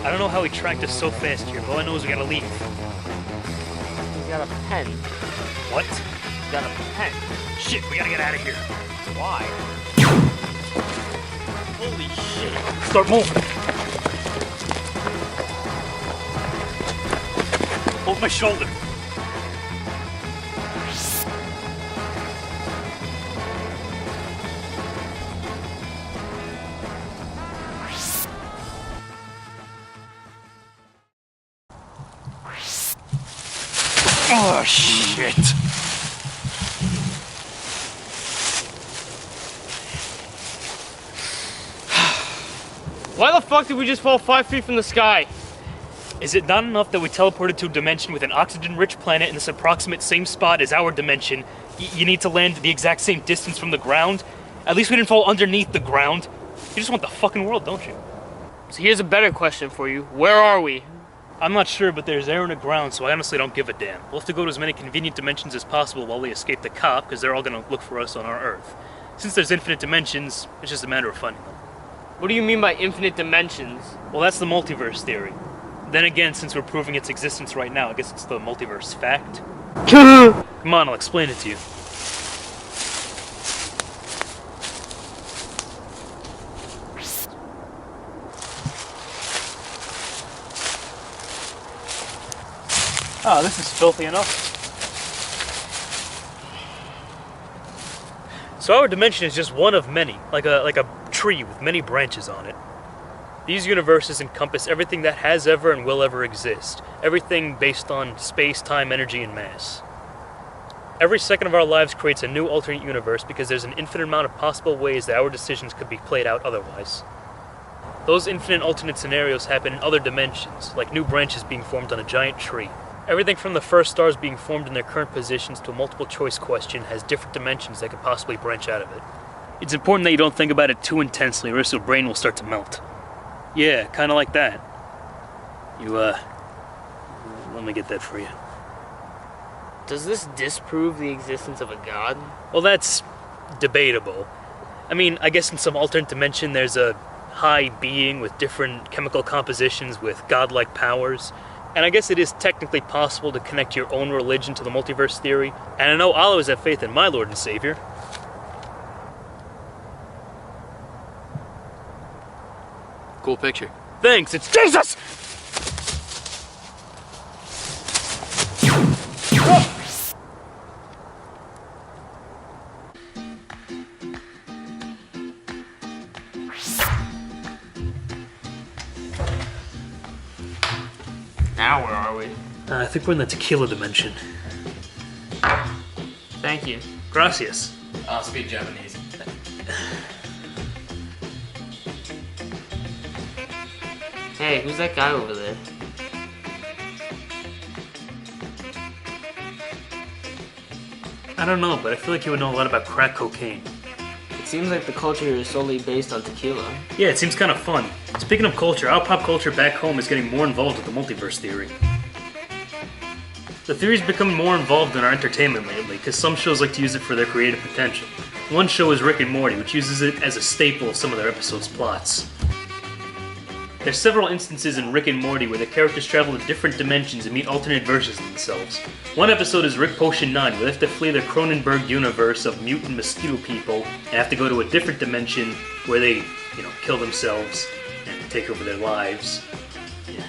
I don't know how he tracked us so fast here, but all I know is we gotta leave. He's got a pen. What? He's got a pen. Shit, we gotta get out of here. Why? Holy shit. Start moving. Hold my shoulder. Oh, shit. Why the fuck did we just fall 5 feet from the sky? Is it not enough that we teleported to a dimension with an oxygen-rich planet in this approximate same spot as our dimension? You need to land the exact same distance from the ground? At least we didn't fall underneath the ground. You just want the fucking world, don't you? So here's a better question for you. Where are we? I'm not sure, but there's air in the ground, so I honestly don't give a damn. We'll have to go to as many convenient dimensions as possible while we escape the cop, because they're all gonna look for us on our Earth. Since there's infinite dimensions, it's just a matter of finding them. What do you mean by infinite dimensions? Well, that's the multiverse theory. Then again, since we're proving its existence right now, I guess it's the multiverse fact. Come on, I'll explain it to you. Ah, this is filthy enough. So our dimension is just one of many, like a tree with many branches on it. These universes encompass everything that has ever and will ever exist. Everything based on space, time, energy, and mass. Every second of our lives creates a new alternate universe because there's an infinite amount of possible ways that our decisions could be played out otherwise. Those infinite alternate scenarios happen in other dimensions, like new branches being formed on a giant tree. Everything from the first stars being formed in their current positions to a multiple choice question has different dimensions that could possibly branch out of it. It's important that you don't think about it too intensely, or else your brain will start to melt. Yeah, kinda like that. Let me get that for you. Does this disprove the existence of a god? Well, that's debatable. I mean, I guess in some alternate dimension there's a high being with different chemical compositions with godlike powers. And I guess it is technically possible to connect your own religion to the multiverse theory. And I know I'll always have faith in my Lord and Savior. Cool picture. Thanks, it's Jesus! Now where are we? I think we're in the tequila dimension. Thank you. Gracias. I'll speak Japanese. Hey, who's that guy over there? I don't know, but I feel like you would know a lot about crack cocaine. It seems like the culture here is solely based on tequila. Yeah, it seems kind of fun. Speaking of culture, our pop culture back home is getting more involved with the multiverse theory. The theory's becoming more involved in our entertainment lately, because some shows like to use it for their creative potential. One show is Rick and Morty, which uses it as a staple of some of their episodes' plots. There's several instances in Rick and Morty where the characters travel to different dimensions and meet alternate versions of themselves. One episode is Rick Potion 9, where they have to flee the Cronenberg universe of mutant mosquito people and have to go to a different dimension where they, kill themselves and take over their lives. Yeah.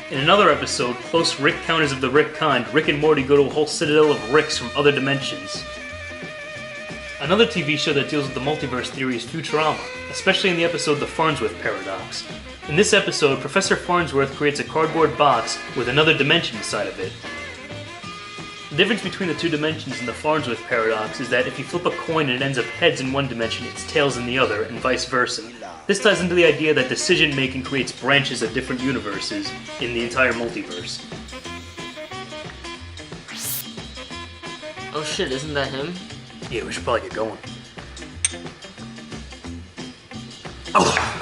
In another episode, Close Rick Counters of the Rick Kind, Rick and Morty go to a whole citadel of Ricks from other dimensions. Another TV show that deals with the multiverse theory is Futurama, especially in the episode The Farnsworth Paradox. In this episode, Professor Farnsworth creates a cardboard box with another dimension inside of it. The difference between the two dimensions in the Farnsworth Paradox is that if you flip a coin and it ends up heads in one dimension, it's tails in the other, and vice versa. This ties into the idea that decision-making creates branches of different universes in the entire multiverse. Oh shit, isn't that him? Yeah, we should probably get going. Oh!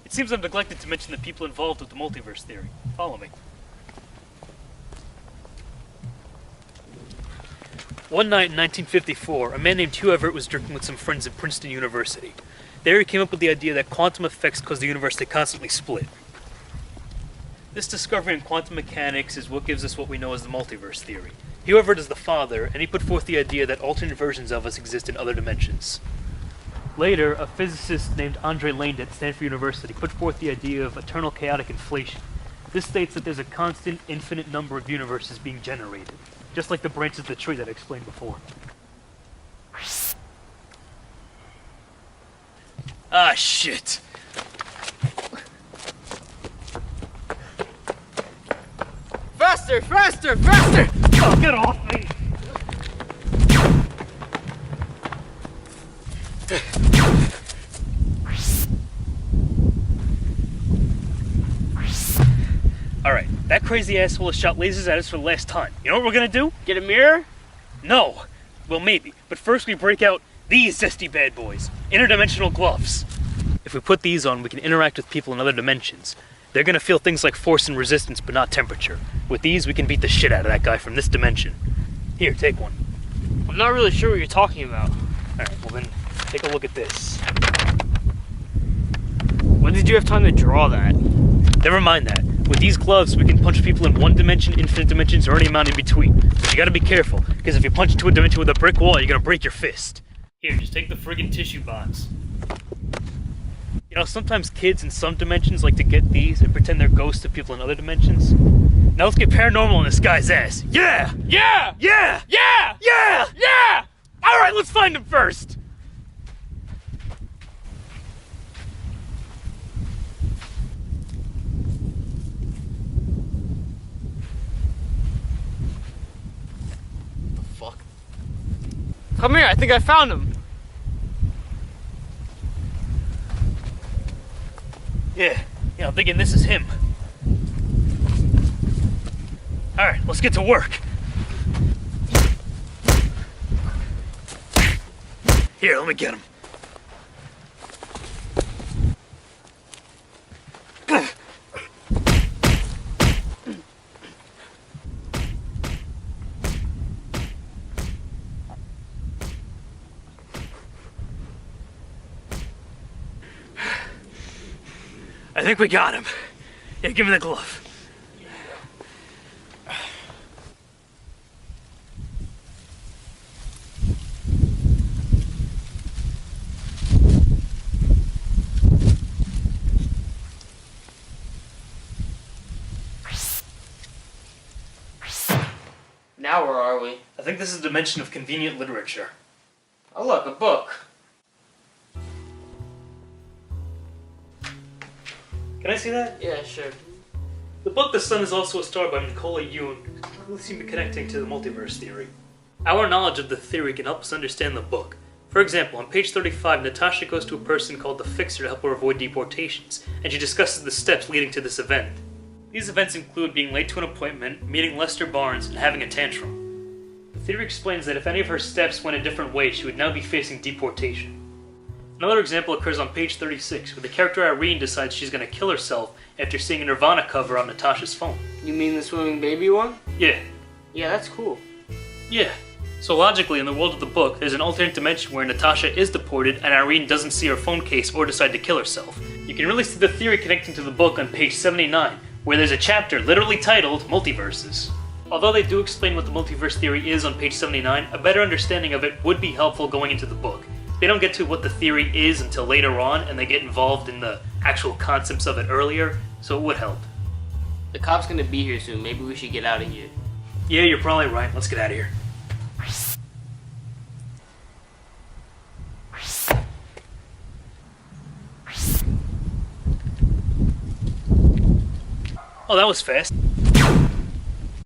It seems I've neglected to mention the people involved with the multiverse theory. Follow me. One night in 1954, a man named Hugh Everett was drinking with some friends at Princeton University. There he came up with the idea that quantum effects cause the universe to constantly split. This discovery in quantum mechanics is what gives us what we know as the multiverse theory. Hugh Everett is the father, and he put forth the idea that alternate versions of us exist in other dimensions. Later, a physicist named Andre Lane at Stanford University put forth the idea of eternal chaotic inflation. This states that there's a constant, infinite number of universes being generated, just like the branches of the tree that I explained before. Ah, shit! Faster, faster, faster! Oh, get off me! Alright, that crazy asshole has shot lasers at us for the last time. You know what we're gonna do? Get a mirror? No! Well, maybe. But first we break out these zesty bad boys. Interdimensional gloves. If we put these on, we can interact with people in other dimensions. They're gonna feel things like force and resistance, but not temperature. With these, we can beat the shit out of that guy from this dimension. Here, take one. I'm not really sure what you're talking about. Alright, well then, take a look at this. When did you have time to draw that? Never mind that. With these gloves, we can punch people in one dimension, infinite dimensions, or any amount in between. But you gotta be careful, because if you punch into a dimension with a brick wall, you're gonna break your fist. Here, just take the friggin' tissue box. You know, sometimes kids in some dimensions like to get these and pretend they're ghosts of people in other dimensions. Now let's get paranormal on this guy's ass. Yeah! Yeah! Yeah! Yeah! Yeah! Yeah! Alright, let's find him first! Fuck. Come here, I think I found him. Yeah, I'm thinking this is him. Alright, let's get to work. Here, let me get him. I think we got him. Yeah, give me the glove. Now where are we? I think this is a dimension of convenient literature. Oh look, a book. Can I see that? Yeah, sure. The book The Sun is Also a Star by Nicola Yoon really seem to be connecting to the multiverse theory. Our knowledge of the theory can help us understand the book. For example, on page 35, Natasha goes to a person called the Fixer to help her avoid deportations, and she discusses the steps leading to this event. These events include being late to an appointment, meeting Lester Barnes, and having a tantrum. The theory explains that if any of her steps went a different way, she would now be facing deportation. Another example occurs on page 36, where the character Irene decides she's going to kill herself after seeing a Nirvana cover on Natasha's phone. You mean the swimming baby one? Yeah. Yeah, that's cool. Yeah. So logically, in the world of the book, there's an alternate dimension where Natasha is deported and Irene doesn't see her phone case or decide to kill herself. You can really see the theory connecting to the book on page 79, where there's a chapter literally titled Multiverses. Although they do explain what the multiverse theory is on page 79, a better understanding of it would be helpful going into the book. They don't get to what the theory is until later on, and they get involved in the actual concepts of it earlier, so it would help. The cop's gonna be here soon. Maybe we should get out of here. Yeah, you're probably right. Let's get out of here. Oh, that was fast.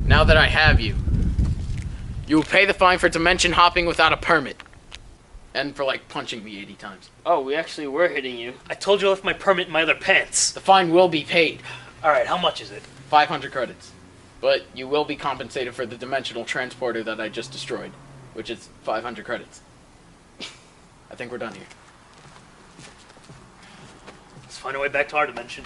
Now that I have you, you will pay the fine for dimension hopping without a permit. And for, like, punching me 80 times. Oh, we actually were hitting you. I told you I left my permit in my other pants. The fine will be paid. Alright, how much is it? 500 credits. But you will be compensated for the dimensional transporter that I just destroyed, which is 500 credits. I think we're done here. Let's find a way back to our dimension.